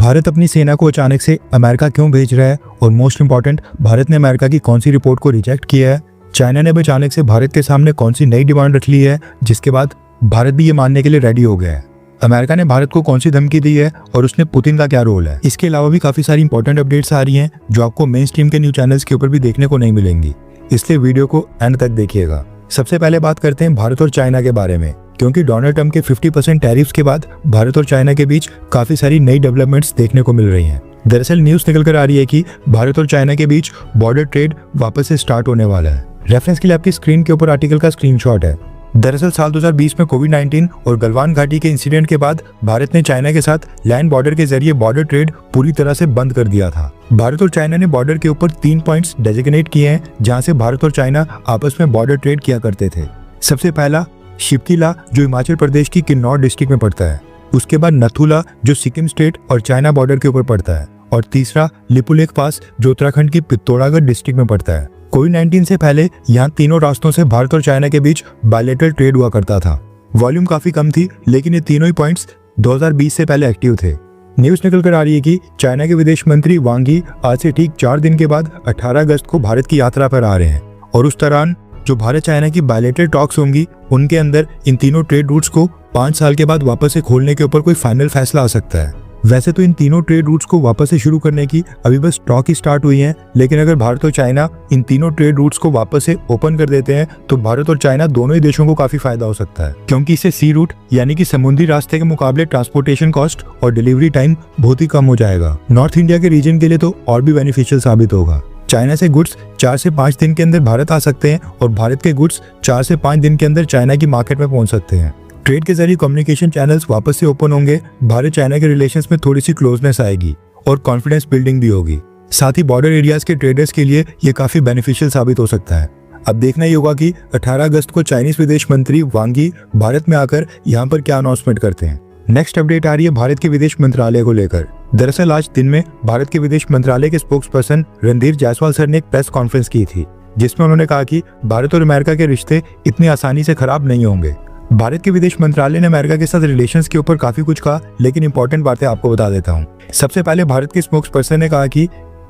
भारत अपनी सेना को अचानक से अमेरिका क्यों भेज रहा है और मोस्ट इंपॉर्टेंट, भारत ने अमेरिका की कौन सी रिपोर्ट को रिजेक्ट किया है। चाइना ने भी अचानक से भारत के सामने कौन सी नई डिमांड रख ली है जिसके बाद भारत भी ये मानने के लिए रेडी हो गया है। अमेरिका ने भारत को कौन सी धमकी दी है और उसमें पुतिन का क्या रोल है। इसके अलावा भी काफी सारी इंपॉर्टेंट अपडेट्स आ रही हैं जो आपको मेन स्ट्रीम के न्यूज चैनल्स के ऊपर भी देखने को नहीं मिलेंगी, इसलिए वीडियो को एंड तक देखिएगा। सबसे पहले बात करते हैं भारत और चाइना के बारे में, क्योंकि डोनाल्ड ट्रंप के 50% टैरिफ्स के बाद भारत और चाइना के बीच काफी सारी नई डेवलपमेंट्स देखने को मिल रही हैं। दरअसल न्यूज निकल कर आ रही है कि भारत और चाइना के बीच बॉर्डर ट्रेड वापस से स्टार्ट होने वाला है। रेफरेंस के लिए आपकी स्क्रीन के ऊपर आर्टिकल का स्क्रीनशॉट है। दरअसल साल 2020 में कोविड-19 और गलवान घाटी के इंसिडेंट के बाद भारत ने चाइना के साथ लैंड बॉर्डर के जरिए बॉर्डर ट्रेड पूरी तरह से बंद कर दिया था। भारत और चाइना ने बॉर्डर के ऊपर 3 पॉइंट्स डेजिग्नेट किए हैं जहां से भारत और चाइना आपस में बॉर्डर ट्रेड किया करते थे। सबसे पहला शिपकीला जो हिमाचल प्रदेश की किन्नौर डिस्ट्रिक्ट में पड़ता है, उसके बाद नथुला जो सिक्किम स्टेट और चाइना बॉर्डर के ऊपर पड़ता है, और तीसरा लिपुलेख पास जो उत्तराखंड की पिथौरागढ़ डिस्ट्रिक्ट में पड़ता है। कोविड-19 से पहले यहाँ तीनों रास्तों से भारत और चाइना के बीच बायलैटरल ट्रेड हुआ करता था। वॉल्यूम काफी कम थी, लेकिन ये तीनों ही पॉइंट्स 2020 से पहले एक्टिव थे। न्यूज निकल कर आ रही है कि चाइना के विदेश मंत्री वांग यी आज से ठीक 4 दिन के बाद 18 अगस्त को भारत की यात्रा पर आ रहे हैं, और उस दौरान जो भारत चाइना की बायलैटरल टॉक्स होंगी उनके अंदर इन तीनों ट्रेड रूट्स को 5 साल के बाद वापस से खोलने के ऊपर कोई फाइनल फैसला आ सकता है। वैसे तो इन तीनों ट्रेड रूट्स को वापस से शुरू करने की अभी बस टॉक ही स्टार्ट हुई है, लेकिन अगर भारत और चाइना इन तीनों ट्रेड रूट्स को वापस से ओपन कर देते हैं तो भारत और चाइना दोनों ही देशों को काफी फायदा हो सकता है, क्योंकि इससे सी रूट यानी कि समुद्री रास्ते के मुकाबले ट्रांसपोर्टेशन कॉस्ट और डिलीवरी टाइम बहुत ही कम हो जाएगा। नॉर्थ इंडिया के रीजन के लिए तो और भी बेनिफिशियल साबित होगा। चाइना से गुड्स 4 से 5 दिन के अंदर भारत आ सकते हैं और भारत के गुड्स 4 से 5 दिन के अंदर चाइना की मार्केट में पहुंच सकते हैं। ट्रेड के जरिए कम्युनिकेशन चैनल्स वापस से ओपन होंगे, भारत चाइना के रिलेशंस में थोड़ी सी क्लोजनेस आएगी और कॉन्फिडेंस बिल्डिंग भी होगी। साथ ही बॉर्डर एरियाज के ट्रेडर्स के लिए ये काफी बेनिफिशियल साबित हो सकता है। अब देखना ही होगा कि 18 अगस्त को चाइनीज विदेश मंत्री वांग यी भारत में आकर यहाँ पर क्या अनाउंसमेंट करते हैं। नेक्स्ट अपडेट आ रही है भारत के विदेश मंत्रालय को लेकर। दरअसल आज दिन में भारत के विदेश मंत्रालय के spokes person Randhir Jaiswal sir ने एक प्रेस कॉन्फ्रेंस की थी, जिसमें उन्होंने कहा कि भारत और अमेरिका के रिश्ते इतनी आसानी से खराब नहीं होंगे। भारत के विदेश मंत्रालय ने अमेरिका के साथ रिलेशंस के ऊपर काफी कुछ कहा, लेकिन इंपॉर्टेंट बातें आपको बता देता हूँ। सबसे पहले भारत के स्पोक्स पर्सन ने कहा कि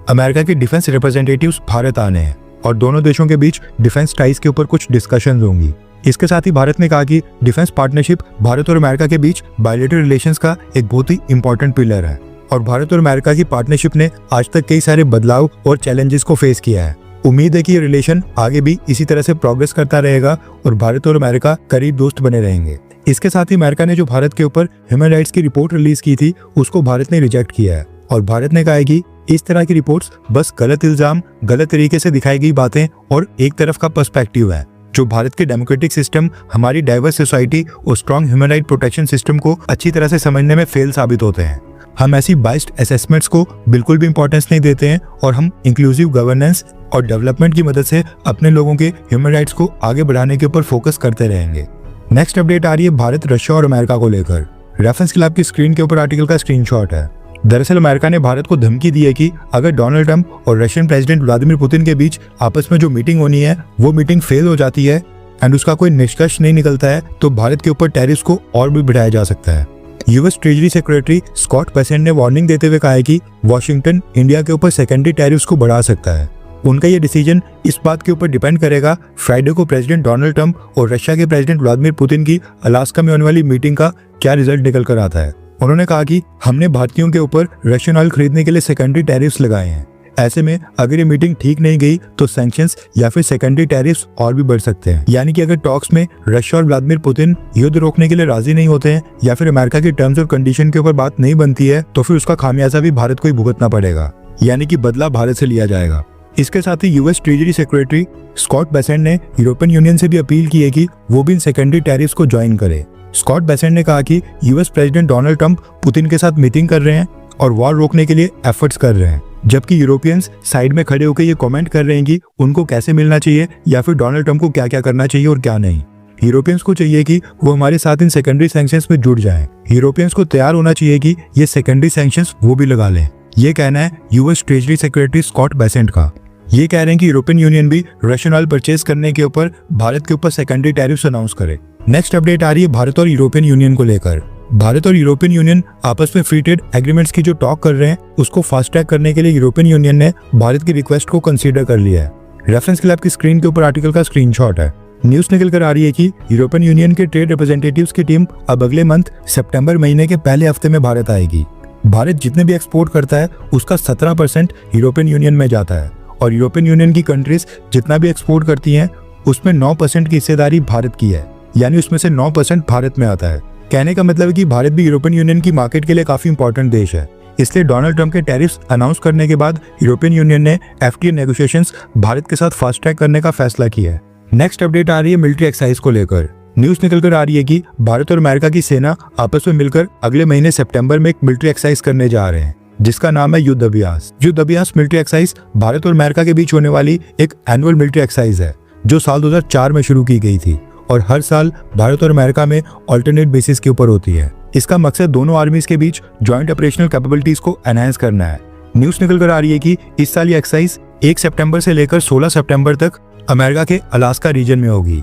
अमेरिका के डिफेंस रिप्रेजेंटेटिव्स भारत आने हैं और दोनों देशों के बीच डिफेंस टाइज के ऊपर कुछ डिस्कशन होंगी। इसके साथ ही भारत ने कहा कि डिफेंस पार्टनरशिप भारत और अमेरिका के बीच बायलैटरल रिलेशंस का एक बहुत ही इंपॉर्टेंट पिलर है, और भारत और अमेरिका की पार्टनरशिप ने आज तक कई सारे बदलाव और चैलेंजेस को फेस किया है। उम्मीद है कि ये रिलेशन आगे भी इसी तरह से प्रोग्रेस करता रहेगा और भारत और अमेरिका करीब दोस्त बने रहेंगे। इसके साथ ही अमेरिका ने जो भारत के ऊपर ह्यूमन राइट्स की रिपोर्ट रिलीज की थी उसको भारत ने रिजेक्ट किया है, और भारत ने कहा है कि इस तरह की रिपोर्ट्स बस गलत इल्जाम, गलत तरीके से दिखाई गई बातें और एक तरफ का पर्सपेक्टिव है, जो भारत के डेमोक्रेटिक सिस्टम, हमारी डाइवर्स सोसाइटी और strong human right protection system को अच्छी तरह से समझने में फेल साबित होते हैं। हम ऐसी बाइस्ड असेसमेंट्स को बिल्कुल भी इंपॉर्टेंस नहीं देते हैं और हम इंक्लूसिव गवर्नेंस और डेवलपमेंट की मदद से अपने लोगों के ह्यूमन राइट्स को आगे बढ़ाने के ऊपर फोकस करते रहेंगे। नेक्स्ट अपडेट आ रही है भारत, रशिया और अमेरिका को लेकर। रेफरेंस के लिए आपकी स्क्रीन के ऊपर आर्टिकल का स्क्रीनशॉट है। दरअसल अमेरिका ने भारत को धमकी दी है कि अगर डोनाल्ड ट्रंप और रशियन प्रेसिडेंट व्लादिमीर पुतिन के बीच आपस में जो मीटिंग होनी है वो मीटिंग फेल हो जाती है एंड उसका कोई निष्कर्ष नहीं निकलता है तो भारत के ऊपर टैरिफ्स को और भी बढ़ाया जा सकता है। US treasury secretary Scott Bessent ने वार्निंग देते हुए कहा है कि वॉशिंगटन इंडिया के ऊपर सेकेंडरी टैरिफ्स को बढ़ा सकता है। उनका ये डिसीजन इस बात के ऊपर डिपेंड करेगा फ्राइडे को प्रेसिडेंट डोनाल्ड ट्रंप और रशिया के प्रेसिडेंट व्लादिमीर पुतिन की अलास्का में होने वाली मीटिंग का क्या रिजल्ट निकल कर आता है। उन्होंने कहा कि हमने भारतीयों के ऊपर रशियन ऑयल खरीदने के लिए सेकेंडरी टैरिफ्स लगाए हैं। ऐसे में अगर ये मीटिंग ठीक नहीं गई तो सैंक्शंस या फिर सेकेंडरी टैरिफ्स और भी बढ़ सकते हैं। यानी कि अगर टॉक्स में रशिया और व्लादिमीर पुतिन युद्ध रोकने के लिए राजी नहीं होते हैं या फिर अमेरिका की टर्म्स और कंडीशन के ऊपर बात नहीं बनती है तो फिर उसका खामियाजा भी भारत को ही भुगतना पड़ेगा, यानी कि बदला भारत से लिया जाएगा। इसके साथ ही US treasury secretary Scott Bessent ने यूरोपियन यूनियन से भी अपील की है कि वो भी इन सेकेंडरी टैरिफ्स को ज्वाइन करे। स्कॉट बेसेंट ने कहा कि US president Donald Trump Putin के साथ मीटिंग कर रहे हैं और वॉर रोकने के लिए एफर्ट्स कर रहे हैं, जबकि यूरोपियंस साइड में खड़े होकर ये कमेंट कर रहे हैं कि उनको कैसे मिलना चाहिए या फिर डोनाल्ड ट्रंप को क्या क्या करना चाहिए और क्या नहीं। यूरोपियंस को चाहिए कि वो हमारे साथ इन सेकेंडरी सैंक्शंस में जुड़ जाएं। यूरोपियंस को तैयार होना चाहिए कि ये सेकेंडरी सैंक्शंस वो भी लगा लें। ये कहना है US treasury secretary Scott Bessent का। ये कह रहे हैं कि यूरोपियन यूनियन भी रशियन ऑयल परचेज करने के ऊपर भारत के ऊपर सेकेंडरी टैरिफ्स अनाउंस करे। नेक्स्ट अपडेट आ रही है भारत और यूरोपियन यूनियन को लेकर। भारत और यूरोपियन यूनियन आपस में फ्री ट्रेड एग्रीमेंट्स की जो टॉक कर रहे हैं उसको फास्ट ट्रैक करने के लिए यूरोपियन यूनियन ने भारत की रिक्वेस्ट को कंसीडर कर लिया है। रेफरेंस के लिए आपकी स्क्रीन के ऊपर आर्टिकल का स्क्रीनशॉट है। न्यूज निकल कर आ रही है कि यूरोपियन यूनियन के ट्रेड रिप्रेजेंटेटिव्स की टीम अब अगले मंथ सितंबर महीने के पहले हफ्ते में भारत आएगी। भारत जितने भी एक्सपोर्ट करता है उसका 17% यूरोपियन यूनियन में जाता है और यूरोपियन यूनियन की कंट्रीज जितना भी एक्सपोर्ट करती हैं उसमें 9% की हिस्सेदारी भारत की है, यानी उसमें से 9% भारत में आता है। कहने का मतलब है कि भारत भी यूरोपियन यूनियन की मार्केट के लिए काफी इंपॉर्टेंट देश है। इसलिए डोनाल्ड ट्रंप के टैरिफ्स अनाउंस करने के बाद यूरोपियन यूनियन ने एफटीए नेगोशिएशंस भारत के साथ फास्ट ट्रैक करने का फैसला किया है। नेक्स्ट अपडेट आ रही है मिलिट्री एक्सरसाइज को लेकर। न्यूज निकल कर आ रही है कि भारत और अमेरिका की सेना आपस में मिलकर अगले महीने सितंबर में एक मिलिट्री एक्सरसाइज करने जा रहे हैं जिसका नाम है युद्ध अभ्यास। युद्ध अभ्यास मिलिट्री एक्सरसाइज भारत और अमेरिका के बीच होने वाली एक एनुअल मिलिट्री एक्सरसाइज है जो साल 2004 में शुरू की गई थी और हर साल भारत और अमेरिका में अल्टरनेट बेसिस के ऊपर होती है। इसका मकसद दोनों आर्मीज के बीच जॉइंट ऑपरेशनल कैपेबिलिटीज को एनहांस करना है। न्यूज निकल कर आ रही है कि इस साल ये एक्सरसाइज 1 सितंबर से लेकर 16 सितंबर तक अमेरिका के अलास्का रीजन में होगी,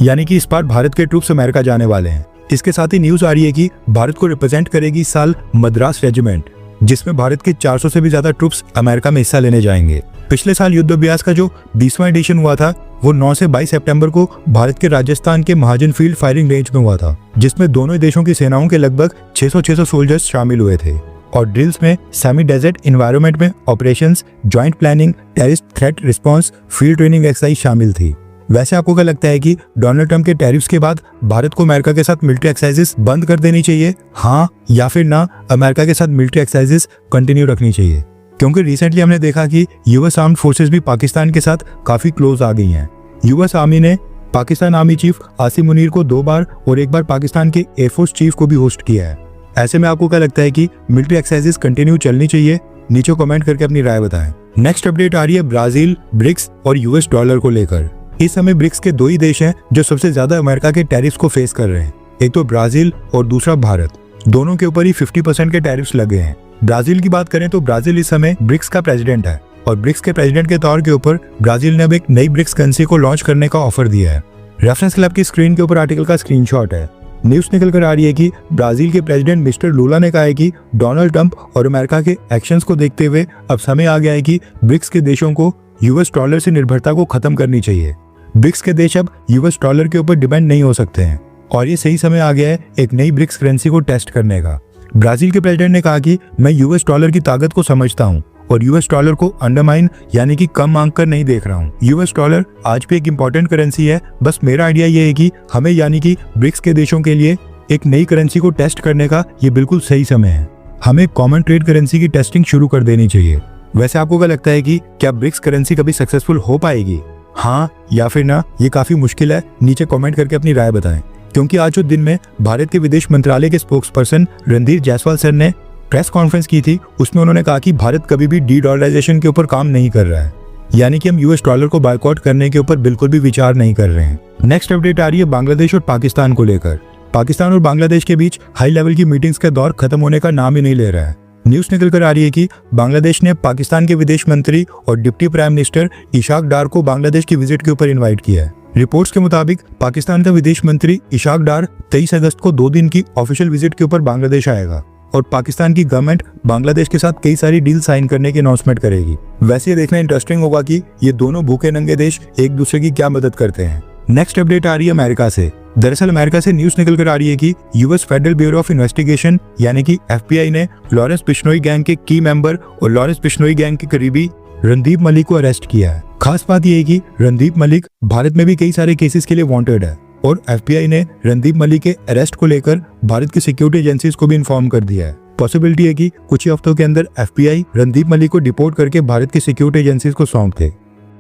यानी कि इस बार भारत के ट्रूप्स अमेरिका जाने वाले हैं। इसके साथ ही न्यूज आ रही है कि भारत को रिप्रेजेंट करेगी इस साल मद्रास रेजिमेंट, जिसमें भारत के 400 से भी ज्यादा ट्रूप्स अमेरिका में हिस्सा लेने जाएंगे। पिछले साल युद्ध अभ्यास का जो 20वां एडिशन हुआ था वो 9 से 22 सितंबर को भारत के राजस्थान के महाजन फील्ड फायरिंग रेंज में हुआ था, जिसमें दोनों देशों की सेनाओं के लगभग 600 सोल्जर्स शामिल हुए थे और ड्रिल्स में सेमी डेजर्ट एनवायरनमेंट में operations, joint planning, terrorist threat response, field training exercise शामिल थी। वैसे आपको क्या लगता है कि डोनाल्ड ट्रंप के टैरिफ्स के बाद भारत को अमेरिका के साथ मिलिट्री एक्सरसाइजेस बंद कर देनी चाहिए, हाँ या फिर ना अमेरिका के साथ मिलिट्री एक्सरसाइजेस कंटिन्यू रखनी चाहिए? क्योंकि रिसेंटली हमने देखा कि यूएस आर्म्ड फोर्सेस भी पाकिस्तान के साथ काफी क्लोज आ गई हैं। यूएस आर्मी ने पाकिस्तान आर्मी चीफ आसिम मुनीर को 2 बार और 1 बार पाकिस्तान के एयरफोर्स चीफ को भी होस्ट किया है। ऐसे में आपको क्या लगता है कि मिलिट्री एक्सरसाइजेस कंटिन्यू चलनी चाहिए? नीचे कमेंट करके अपनी राय बताएं। नेक्स्ट अपडेट आ रही है ब्राजील, ब्रिक्स और यूएस डॉलर को लेकर। इस समय ब्रिक्स के 2 ही देश हैं जो सबसे ज्यादा अमेरिका के टैरिफ्स को फेस कर रहे हैं, एक तो ब्राजील और दूसरा भारत। दोनों के ऊपर ही 50% के टैरिफ्स लगे हैं। ब्राजील की बात करें तो ब्राजील इस समय ब्रिक्स का प्रेसिडेंट है और ब्रिक्स के प्रेसिडेंट के तौर के ऊपर ब्राजील ने अब एक नई ब्रिक्स करेंसी को लॉन्च करने का ऑफर दिया है। रेफरेंस क्लब की स्क्रीन के ऊपर आर्टिकल का स्क्रीनशॉट है। न्यूज निकल कर आ रही है कि ब्राजील के प्रेसिडेंट मिस्टर लूला ने कहा है कि डोनाल्ड ट्रंप और अमेरिका के एक्शंस को देखते हुए अब समय आ गया है कि ब्रिक्स के देशों को यूएस डॉलर से निर्भरता को खत्म करनी चाहिए। ब्रिक्स के देश अब यूएस डॉलर के ऊपर डिपेंड नहीं हो सकते हैं और ये सही समय आ गया है एक नई ब्रिक्स करेंसी को टेस्ट करने का। ब्राजील के प्रेसिडेंट ने कहा कि मैं यूएस डॉलर की ताकत को समझता हूं और यूएस डॉलर को अंडरमाइन यानी कि कम आंक कर नहीं देख रहा हूं। यूएस डॉलर आज भी एक इंपॉर्टेंट करेंसी है, बस मेरा आइडिया ये है कि हमें यानी कि ब्रिक्स के देशों के लिए एक नई करेंसी को टेस्ट करने का ये बिल्कुल सही समय है। हमें कॉमन ट्रेड करेंसी की टेस्टिंग शुरू कर देनी चाहिए। वैसे आपको क्या लगता है कि क्या ब्रिक्स करेंसी कभी सक्सेसफुल हो पाएगी, हाँ या फिर ना? ये काफी मुश्किल है, नीचे कमेंट करके अपनी राय बताएं। क्योंकि आज जो दिन में भारत के विदेश मंत्रालय के spokes person Randhir Jaiswal sir ने प्रेस कॉन्फ्रेंस की थी, उसमें उन्होंने कहा कि भारत कभी भी डी डॉलराइजेशन के ऊपर काम नहीं कर रहा है, यानी कि हम यूएस डॉलर को बायकॉट करने के ऊपर बिल्कुल भी विचार नहीं कर रहे हैं। नेक्स्ट अपडेट आ रही है बांग्लादेश और पाकिस्तान को लेकर। पाकिस्तान और बांग्लादेश के बीच हाई लेवल की मीटिंग्स का दौर खत्म होने का नाम ही नहीं ले रहा है। न्यूज निकल कर आ रही है कि बांग्लादेश ने पाकिस्तान के विदेश मंत्री और डिप्टी प्राइम मिनिस्टर इशाक डार को बांग्लादेश की विजिट के ऊपर इनवाइट किया है। रिपोर्ट्स के मुताबिक पाकिस्तान का विदेश मंत्री इशाक डार 23 अगस्त को 2 दिन की ऑफिशियल विजिट के ऊपर बांग्लादेश आएगा और पाकिस्तान की गवर्नमेंट बांग्लादेश के साथ कई सारी डील साइन करने की अनाउंसमेंट करेगी। वैसे ये देखना इंटरेस्टिंग होगा कि ये दोनों भूखे नंगे देश एक दूसरे की क्या मदद करते हैं। नेक्स्ट अपडेट आ रही है अमेरिका से। दरअसल अमेरिका से न्यूज निकल कर आ रही है कि US federal bureau of investigation यानी कि एफबीआई ने लॉरेंस बिश्नोई गैंग के की मेंबर और लॉरेंस बिश्नोई गैंग के करीबी रणदीप मलिक को अरेस्ट किया है। खास बात यह है कि रणदीप मलिक भारत में भी कई सारे केसेस के लिए वांटेड है और एफबीआई ने रणदीप मलिक के अरेस्ट को लेकर भारत की सिक्योरिटी एजेंसीज को भी इन्फॉर्म कर दिया है। पॉसिबिलिटी है कि कुछ ही हफ्तों के अंदर एफबीआई रणदीप मलिक को डिपोर्ट करके भारत की सिक्योरिटी एजेंसीज को सौंप दे।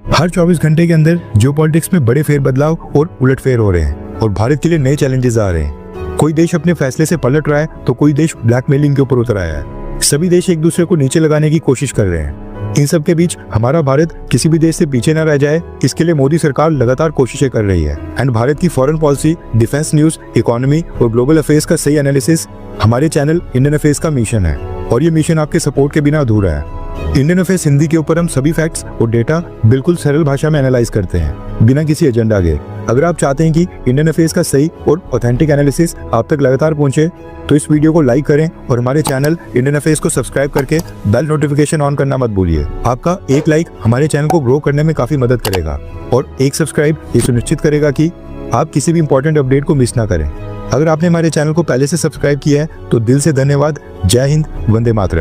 हर 24 घंटे के अंदर जियोपॉलिटिक्स में बड़े फेरबदलाव और उलटफेर हो रहे हैं और भारत के लिए नए चैलेंजेस आ रहे हैं। कोई देश अपने फैसले से पलट रहा है तो कोई देश ब्लैकमेलिंग के ऊपर उतर आया है। सभी देश एक दूसरे को नीचे लगाने की कोशिश कर रहे हैं। इन सब के बीच हमारा भारत किसी भी देश से पीछे न रह जाए, इसके लिए मोदी सरकार लगातार कोशिशें कर रही है। एंड भारत की foreign policy, defence news, economy और ग्लोबल अफेयर्स का सही एनालिसिस हमारे चैनल इंडियन अफेयर्स का मिशन है और ये मिशन आपके सपोर्ट के बिना अधूरा है। इंडियन अफेयर्स हिंदी के ऊपर हम सभी फैक्ट्स और डेटा बिल्कुल सरल भाषा में एनालाइज करते हैं बिना किसी एजेंडा के। अगर आप चाहते हैं कि इंडियन अफेयर्स का सही और ऑथेंटिक एनालिसिस आप तक लगातार पहुंचे तो इस वीडियो को लाइक करें और हमारे चैनल इंडियन अफेयर्स को सब्सक्राइब करके बेल नोटिफिकेशन ऑन करना मत भूलिए। आपका एक लाइक हमारे चैनल को ग्रो करने में काफ़ी मदद करेगा और एक सब्सक्राइब ये सुनिश्चित करेगा कि आप किसी भी इंपॉर्टेंट अपडेट को मिस ना करें। अगर आपने हमारे चैनल को पहले से सब्सक्राइब किया है तो दिल से धन्यवाद। जय हिंद, वंदे मातरम।